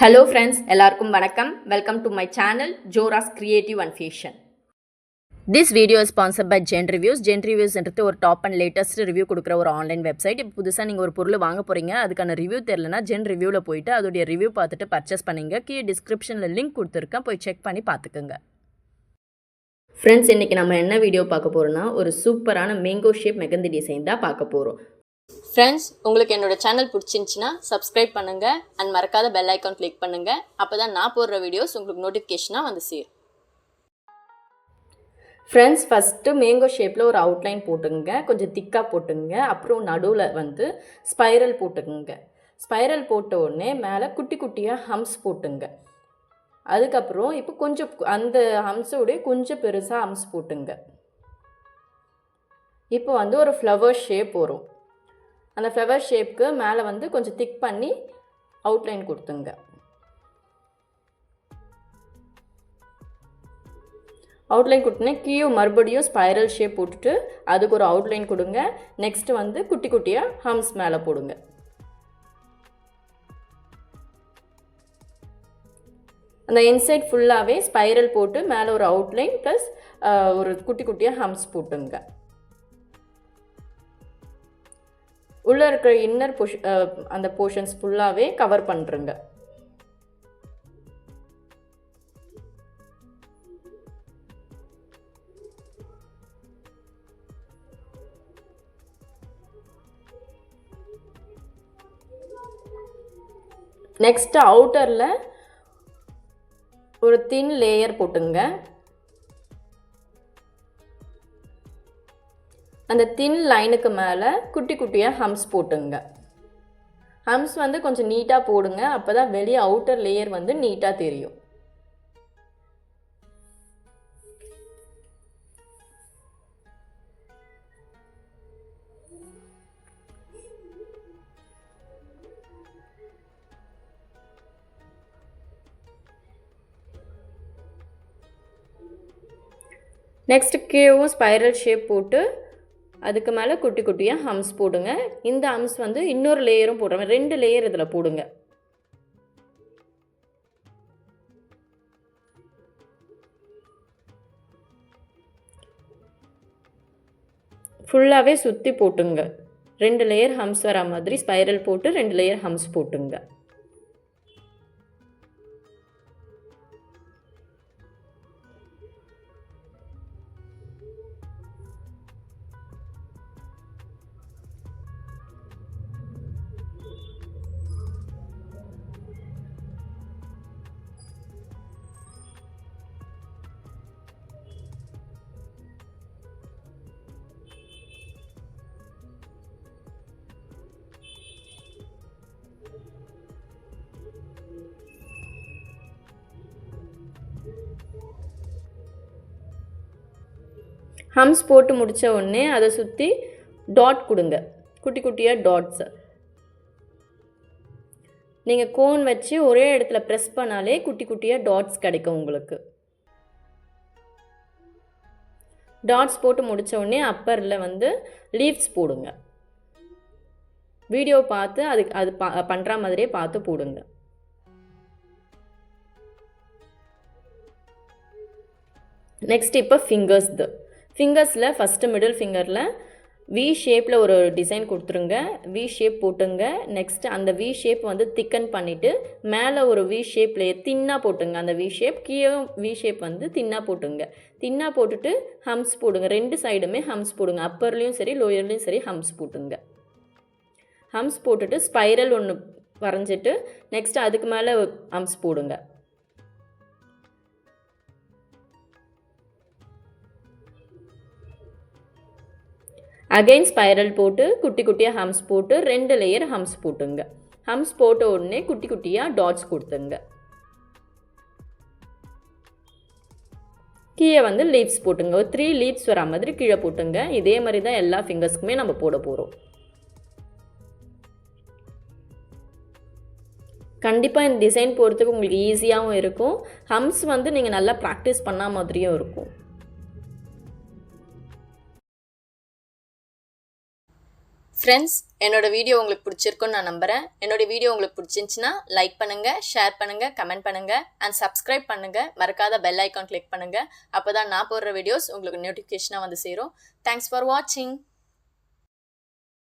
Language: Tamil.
Hello friends, எல்லாருக்கும் வணக்கம். Welcome to my channel Jora's Creative and Fashion. This video is sponsored by Gen Reviews. Gen Reviews என்றது ஒரு டாப் அண்ட் லேட்டஸ்ட் ரிவ்யூ கொடுக்குற ஒரு ஆன்லைன் வெப்சைட். இப்போ புதுசாக நீங்கள் ஒரு பொருள் வாங்க போகிறீங்க, அதுக்கான ரிவ்யூ தெரியலனா ஜென் ரிவ்யூவில் போயிட்டு அதோடைய ரிவ்யூ பார்த்துட்டு பர்ச்சேஸ் பண்ணிங்க. கீழே டிஸ்கிரிப்ஷனில் லிங்க் கொடுத்துருக்கேன், போய் செக் பண்ணி பார்த்துக்குங்க. ஃப்ரெண்ட்ஸ், இன்றைக்கி நம்ம என்ன வீடியோ பார்க்க போகிறோன்னா ஒரு சூப்பரான மேங்கோ ஷேப் மெகந்தி டிசைன் தான் பார்க்க போகிறோம். ஃப்ரெண்ட்ஸ், உங்களுக்கு என்னோடய சேனல் பிடிச்சிருந்துச்சின்னா சப்ஸ்கிரைப் பண்ணுங்கள் அண்ட் மறக்காத பெல் ஐக்கான் கிளிக் பண்ணுங்கள். அப்போ தான் நான் போடுற வீடியோஸ் உங்களுக்கு நோட்டிஃபிகேஷனாக வந்து சேரும். ஃப்ரெண்ட்ஸ், ஃபஸ்ட்டு மேங்கோ ஷேப்பில் ஒரு அவுட்லைன் போட்டுங்க, கொஞ்சம் திக்காக போட்டுங்க. அப்புறம் நடுவில் வந்து ஸ்பைரல் போட்டுக்குங்க. ஸ்பைரல் போட்ட உடனே மேலே குட்டி குட்டியாக ஹம்ஸ் போட்டுங்க. அதுக்கப்புறம் இப்போ கொஞ்சம் அந்த ஹம்ஸோடைய கொஞ்சம் பெருசாக ஹம்ஸ் போட்டுங்க. இப்போ வந்து ஒரு ஃப்ளவர் ஷேப் வரும். அந்த ஃப்ளவர் ஷேப்புக்கு மேலே வந்து கொஞ்சம் திக் பண்ணி அவுட்லைன் கொடுத்துங்க. அவுட்லைன் கொடுத்தோன்னே கீழே மறுபடியும் ஸ்பைரல் ஷேப் போட்டுட்டு அதுக்கு ஒரு அவுட்லைன் கொடுங்க. நெக்ஸ்ட்டு வந்து குட்டி குட்டியாக ஹம்ஸ் மேலே போடுங்க. அந்த இன்சைட் ஃபுல்லாகவே ஸ்பைரல் போட்டு மேலே ஒரு அவுட்லைன் ப்ளஸ் ஒரு குட்டி குட்டியாக ஹம்ஸ் போட்டுங்க. உள்ளே இருக்கிற இன்னர் அந்த போர்ஷன்ஸ் ஃபுல்லாகவே கவர் பண்ணுறங்க. நெக்ஸ்ட்டு அவுட்டரில் ஒரு தின் லேயர் போட்டுங்க. அந்த தின் லைனுக்கு மேலே குட்டி குட்டியாக ஹம்ஸ் போட்டுங்க. ஹம்ஸ் வந்து கொஞ்சம் நீட்டாக போடுங்க, அப்போ தான் வெளியே அவுட்டர் லேயர் வந்து நீட்டாக தெரியும். நெக்ஸ்ட்டு கீழவும் ஸ்பைரல் ஷேப் போட்டு அதுக்கு மேலே குட்டி குட்டியாக ஹம்ஸ் போடுங்க. இந்த ஹம்ஸ் வந்து இன்னொரு லேயரும் போடுறாங்க, 2 லேயர் இதில் போடுங்க. ஃபுல்லாகவே சுற்றி போட்டுங்க. 2 லேயர் ஹம்ஸ் வர மாதிரி ஸ்பைரல் போட்டு 2 லேயர் ஹம்ஸ் போட்டுங்க. ஹம்ஸ் போட்டு முடித்த உடனே அதை சுற்றி டாட் கொடுங்க, குட்டி குட்டியாக டாட்ஸு. நீங்கள் கோன் வச்சு ஒரே இடத்துல ப்ரெஸ் பண்ணாலே குட்டி குட்டியாக டாட்ஸ் கிடைக்கும் உங்களுக்கு. டாட்ஸ் போட்டு முடித்த உடனே அப்பரில் வந்து லீவ்ஸ் போடுங்க. வீடியோ பார்த்து அது பண்ணுற மாதிரியே பார்த்து போடுங்க. நெக்ஸ்ட் இப்போ ஃபிங்கர்ஸில் ஃபஸ்ட்டு மிடில் ஃபிங்கரில் வி ஷேப்பில் ஒரு டிசைன் கொடுத்துருங்க. வி ஷேப் போட்டுங்க. நெக்ஸ்ட்டு அந்த வி ஷேப் வந்து திக்கன் பண்ணிவிட்டு மேலே ஒரு வி ஷேப்பில் தின்னாக போட்டுங்க. அந்த வி ஷேப் கீழே வி ஷேப் வந்து தின்னாக போட்டுங்க. தின்னாக போட்டுட்டு ஹம்ஸ் போடுங்க. 2 சைடுமே ஹம்ஸ் போடுங்க. அப்பர்லேயும் சரி லோயர்லேயும் சரி ஹம்ஸ் போட்டுங்க. ஹம்ஸ் போட்டுட்டு ஸ்பைரல் ஒன்று வரைஞ்சிட்டு நெக்ஸ்ட்டு அதுக்கு மேலே ஹம்ஸ் போடுங்க. அகைன் ஸ்பைரல் போட்டு குட்டி குட்டியாக ஹம்ஸ் போட்டு 2 லேயர் ஹம்ஸ் போட்டுங்க. ஹம்ஸ் போட்ட உடனே குட்டி குட்டியாக டாட்ஸ் கொடுத்துங்க. கீழே வந்து லீவ்ஸ் போட்டுங்க. ஒரு 3 லீவ்ஸ் வர மாதிரி கீழே போட்டுங்க. இதே மாதிரி தான் எல்லா ஃபிங்கர்ஸ்க்குமே நம்ம போட போகிறோம். கண்டிப்பாக இந்த டிசைன் போடுறதுக்கு உங்களுக்கு ஈஸியாகவும் இருக்கும். ஹம்ஸ் வந்து நீங்கள் நல்லா ப்ராக்டிஸ் பண்ண மாதிரியும் இருக்கும். ஃப்ரெண்ட்ஸ், என்னோட வீடியோ உங்களுக்கு பிடிச்சிருக்குன்னு நான் நம்புகிறேன். என்னோட வீடியோ உங்களுக்கு பிடிச்சிருந்துச்சின்னா லைக் பண்ணுங்கள், ஷேர் பண்ணுங்கள், கமெண்ட் பண்ணுங்கள் அண்ட் சப்ஸ்கிரைப் பண்ணுங்கள். மறக்காத பெல் ஐக்கான் கிளிக் பண்ணுங்கள். அப்போ தான் நான் போடுற வீடியோஸ் உங்களுக்கு நோட்டிஃபிகேஷனாக வந்து சேரும். தேங்க்ஸ் ஃபார் வாட்சிங்.